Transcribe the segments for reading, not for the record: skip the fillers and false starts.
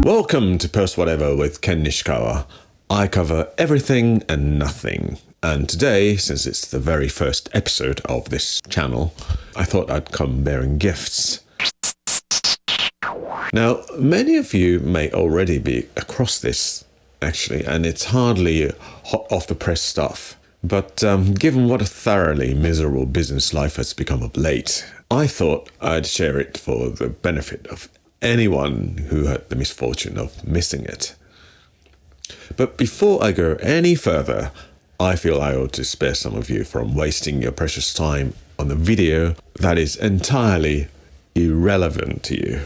Welcome to Post Whatever with Ken Nishikawa. I cover everything and nothing. And today, since it's the very first episode of this channel, I thought I'd come bearing gifts. Now, many of you may already be across this, actually, and it's hardly hot off the press stuff. But given what a thoroughly miserable business life has become of late, I thought I'd share it for the benefit of anyone who had the misfortune of missing it. But before I go any further, I feel I ought to spare some of you from wasting your precious time on a video that is entirely irrelevant to you.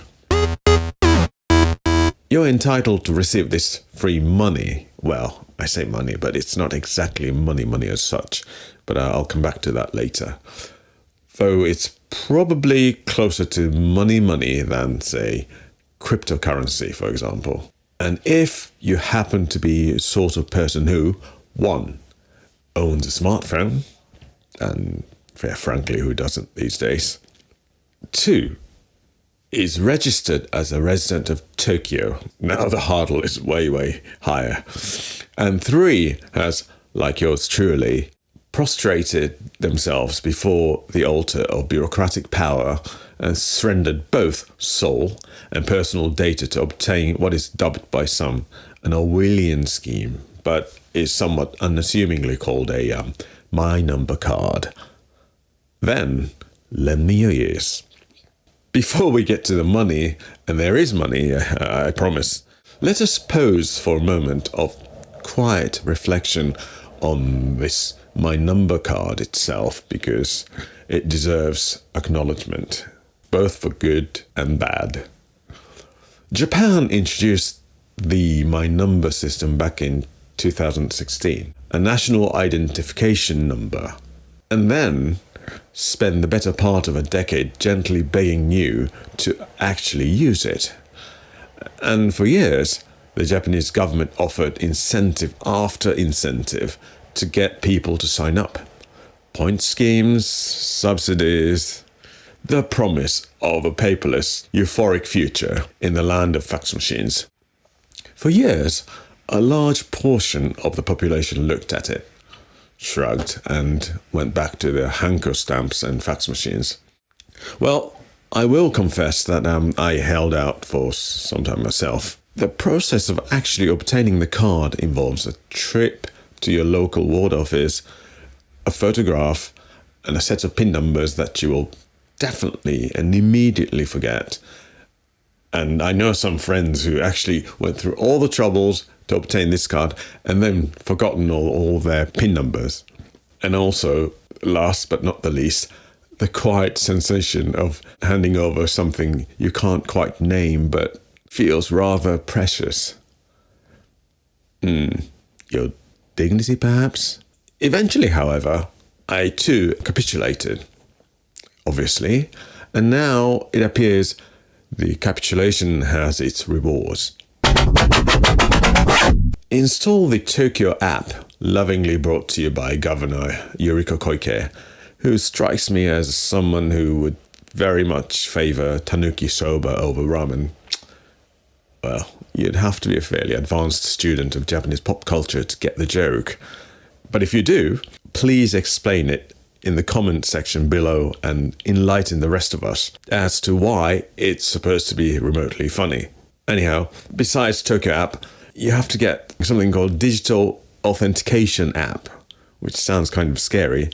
You're entitled to receive this free money. Well, I say money, but it's not exactly money as such. But I'll come back to that later. Though it's probably closer to money than, say, cryptocurrency, for example. And if you happen to be a sort of person who, 1, owns a smartphone, and frankly, who doesn't these days? 2, is registered as a resident of Tokyo. Now the hurdle is way higher. And 3, has, like yours truly, prostrated themselves before the altar of bureaucratic power and surrendered both soul and personal data to obtain what is dubbed by some an Orwellian scheme, but is somewhat unassumingly called a My Number card. Then, lend me your ears. Before we get to the money, and there is money, I promise, let us pause for a moment of quiet reflection on this My Number card itself, because it deserves acknowledgement, both for good and bad. Japan introduced the My Number system back in 2016, a national identification number, and then spend the better part of a decade gently begging you to actually use it. And for years, the Japanese government offered incentive after incentive to get people to sign up. Point schemes, subsidies, the promise of a paperless, euphoric future in the land of fax machines. For years, a large portion of the population looked at it, shrugged, and went back to their Hanko stamps and fax machines. Well, I will confess that I held out for some time myself. The process of actually obtaining the card involves a trip to your local ward office, a photograph, and a set of PIN numbers that you will definitely and immediately forget. And I know some friends who actually went through all the troubles to obtain this card and then forgotten all their PIN numbers. And also, last but not the least, the quiet sensation of handing over something you can't quite name but feels rather precious. Your dignity, perhaps? Eventually, however, I too capitulated, obviously, and now it appears the capitulation has its rewards. Install the Tokyo app, lovingly brought to you by Governor Koike, who strikes me as someone who would very much favor tanuki soba over ramen. Well, you'd have to be a fairly advanced student of Japanese pop culture to get the joke. But if you do, please explain it in the comment section below and enlighten the rest of us as to why it's supposed to be remotely funny. Anyhow, besides Tokyo app, you have to get something called digital authentication app, which sounds kind of scary,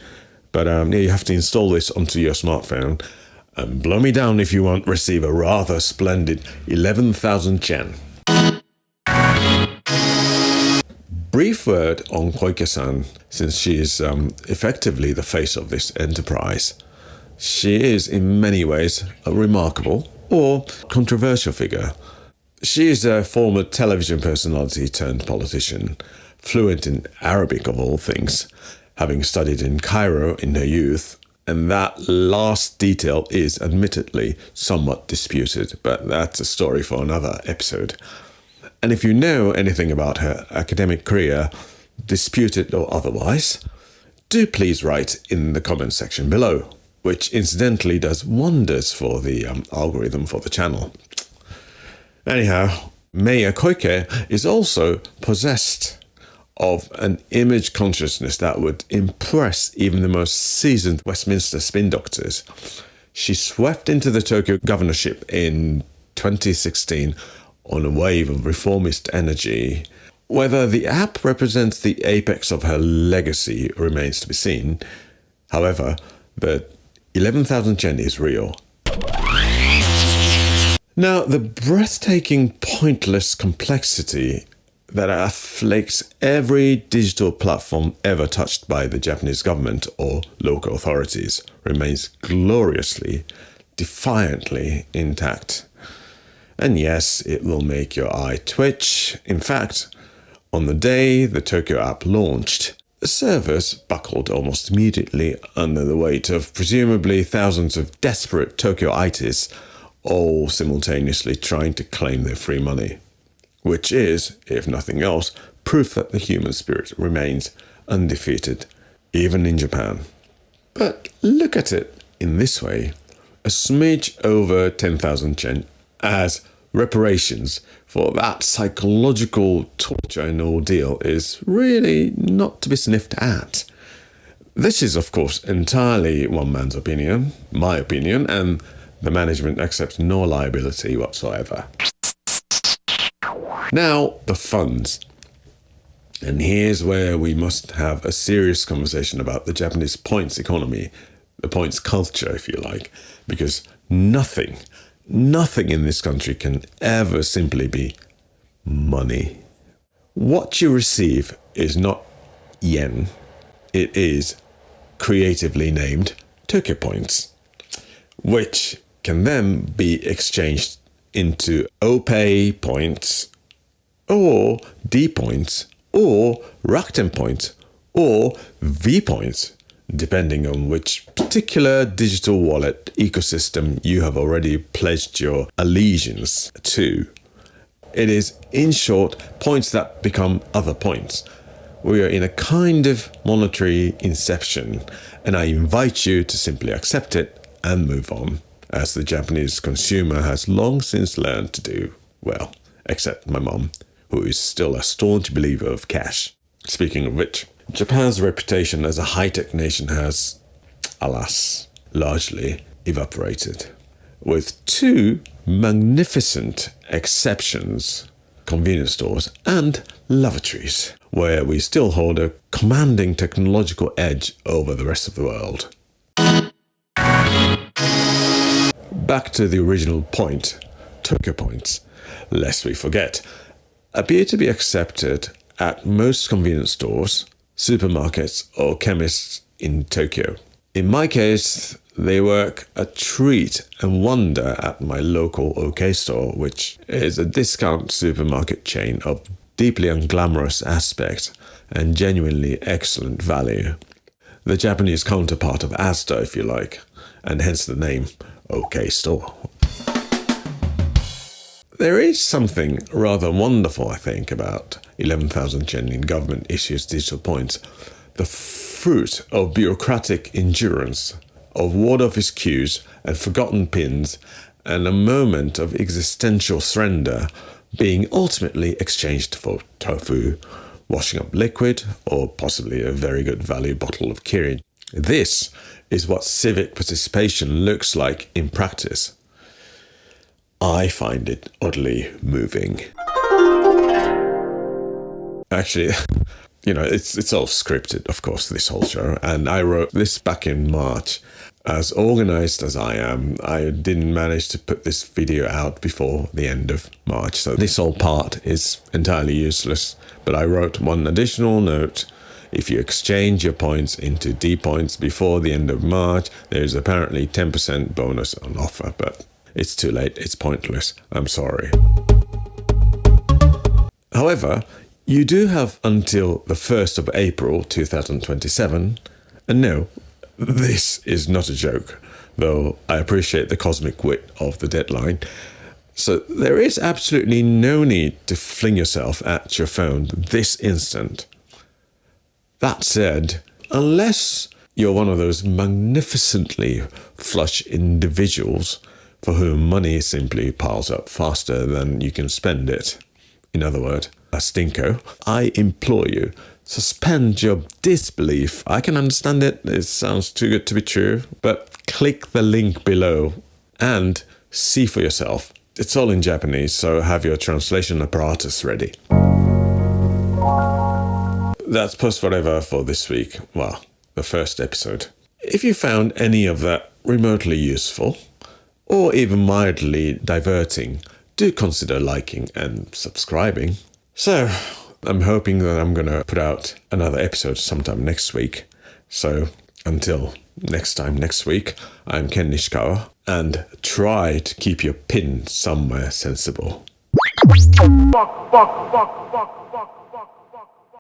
but you have to install this onto your smartphone. And blow me down if you won't receive a rather splendid 11,000 yen. Brief word on Koike-san, since she is effectively the face of this enterprise. She is in many ways a remarkable or controversial figure. She is a former television personality turned politician, fluent in Arabic of all things, having studied in Cairo in her youth. And that last detail is admittedly somewhat disputed, but that's a story for another episode. And if you know anything about her academic career, disputed or otherwise, do please write in the comment section below. which incidentally does wonders for the algorithm for the channel. Anyhow, Mayor Koike is also possessed of an image consciousness that would impress even the most seasoned Westminster spin doctors. She swept into the Tokyo governorship in 2016 on a wave of reformist energy. Whether the app represents the apex of her legacy remains to be seen. However, the 11,000 yen is real. Now, the breathtaking, pointless complexity that afflicts every digital platform ever touched by the Japanese government or local authorities remains gloriously, defiantly intact. And yes, it will make your eye twitch. In fact, on the day the Tokyo app launched, the servers buckled almost immediately under the weight of presumably thousands of desperate Tokyoites, all simultaneously trying to claim their free money. Which is, if nothing else, proof that the human spirit remains undefeated, even in Japan. But look at it in this way. A smidge over 10,000 yen as reparations for that psychological torture and ordeal is really not to be sniffed at. This is, of course, entirely one man's opinion, my opinion, and the management accepts no liability whatsoever. Now, the funds. And here's where we must have a serious conversation about the Japanese points economy, the points culture, if you like, because nothing in this country can ever simply be money. What you receive is not yen, it is creatively named Tokyo points, which can then be exchanged into OPay points, or D points, or Rakuten points, or V points, depending on which particular digital wallet ecosystem you have already pledged your allegiance to. It is, in short, points that become other points. We are in a kind of monetary inception, and I invite you to simply accept it and move on, as the Japanese consumer has long since learned to do. Well, except my mom, who is still a staunch believer of cash. Speaking of which, Japan's reputation as a high-tech nation has, alas, largely evaporated. With two magnificent exceptions, convenience stores and lavatories, where we still hold a commanding technological edge over the rest of the world. Back to the original point, Tokyo points, lest we forget, appear to be accepted at most convenience stores, supermarkets or chemists in Tokyo. In my case, they work a treat and wonder at my local OK store, which is a discount supermarket chain of deeply unglamorous aspect and genuinely excellent value. The Japanese counterpart of Asda, if you like, and hence the name OK Store. There is something rather wonderful, I think, about 11,000 yen in government issues digital points. The fruit of bureaucratic endurance, of ward office queues and forgotten pins, and a moment of existential surrender being ultimately exchanged for tofu, washing up liquid, or possibly a very good value bottle of kirin. This is what civic participation looks like in practice. I find it oddly moving. Actually, it's all scripted, of course, this whole show. And I wrote this back in March. As organized as I am, I didn't manage to put this video out before the end of March. So this whole part is entirely useless. But I wrote one additional note. If you exchange your points into D points before the end of March, there's apparently 10% bonus on offer. But it's too late. It's pointless. I'm sorry. However, you do have until the 1st of April 2027, and no, this is not a joke, though I appreciate the cosmic wit of the deadline. So there is absolutely no need to fling yourself at your phone this instant. That said, unless you're one of those magnificently flush individuals for whom money simply piles up faster than you can spend it, in other words, a stinko, I implore you, suspend your disbelief. I can understand it, it sounds too good to be true, but click the link below and see for yourself. It's all in Japanese, so have your translation apparatus ready. That's Post Whatever for this week. Well, the first episode. If you found any of that remotely useful, or even mildly diverting, do consider liking and subscribing. So, I'm hoping that I'm going to put out another episode sometime next week. So, until next time next week, I'm Ken Nishikawa, and try to keep your pin somewhere sensible.